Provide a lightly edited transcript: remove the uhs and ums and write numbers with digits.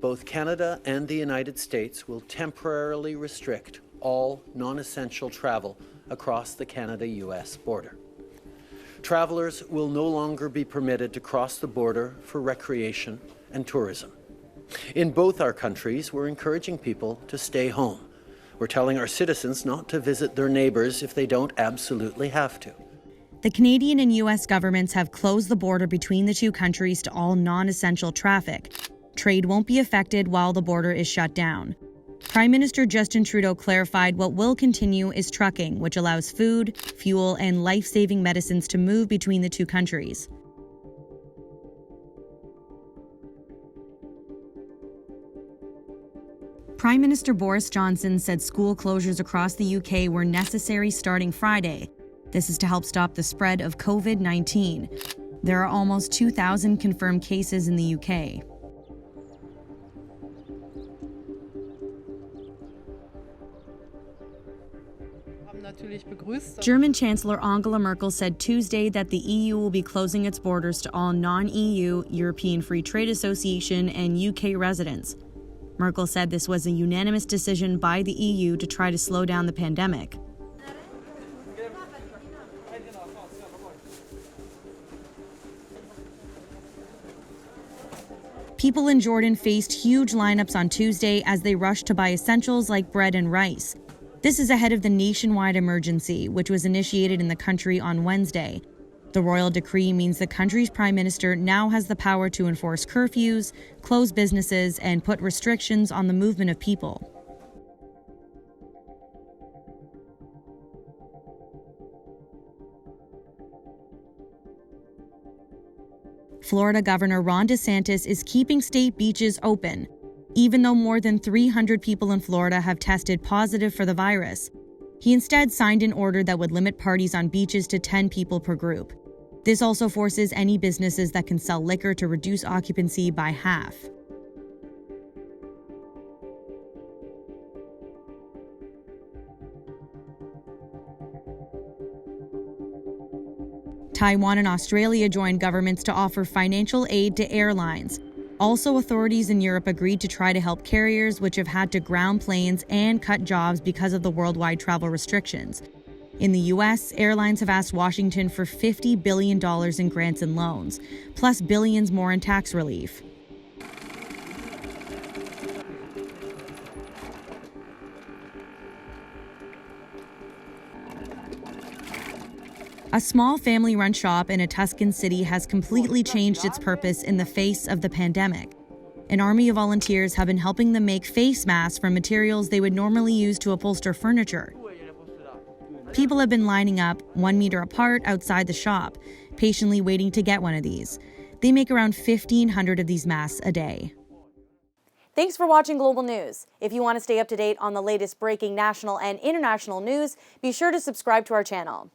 both Canada and the United States will temporarily restrict all non-essential travel across the Canada-US border. Travelers will no longer be permitted to cross the border for recreation and tourism. In both our countries, we're encouraging people to stay home. We're telling our citizens not to visit their neighbours if they don't absolutely have to. The Canadian and U.S. governments have closed the border between the two countries to all non-essential traffic. Trade won't be affected while the border is shut down. Prime Minister Justin Trudeau clarified what will continue is trucking, which allows food, fuel, and life-saving medicines to move between the two countries. Prime Minister Boris Johnson said school closures across the UK were necessary starting Friday. This is to help stop the spread of COVID-19. There are almost 2,000 confirmed cases in the UK. German Chancellor Angela Merkel said Tuesday that the EU will be closing its borders to all non-EU, European Free Trade Association, and UK residents. Merkel said this was a unanimous decision by the EU to try to slow down the pandemic. People in Jordan faced huge lineups on Tuesday as they rushed to buy essentials like bread and rice. This is ahead of the nationwide emergency, which was initiated in the country on Wednesday. The royal decree means the country's prime minister now has the power to enforce curfews, close businesses, and put restrictions on the movement of people. Florida Governor Ron DeSantis is keeping state beaches open, even though more than 300 people in Florida have tested positive for the virus. He instead signed an order that would limit parties on beaches to 10 people per group. This also forces any businesses that can sell liquor to reduce occupancy by half. Taiwan and Australia joined governments to offer financial aid to airlines. Also, authorities in Europe agreed to try to help carriers which have had to ground planes and cut jobs because of the worldwide travel restrictions. In the U.S., airlines have asked Washington for $50 billion in grants and loans, plus billions more in tax relief. A small family-run shop in a Tuscan city has completely changed its purpose in the face of the pandemic. An army of volunteers have been helping them make face masks from materials they would normally use to upholster furniture. People have been lining up 1 meter apart outside the shop, patiently waiting to get one of these. They make around 1,500 of these masks a day. Thanks for watching Global News. If you want to stay up to date on the latest breaking national and international news, be sure to subscribe to our channel.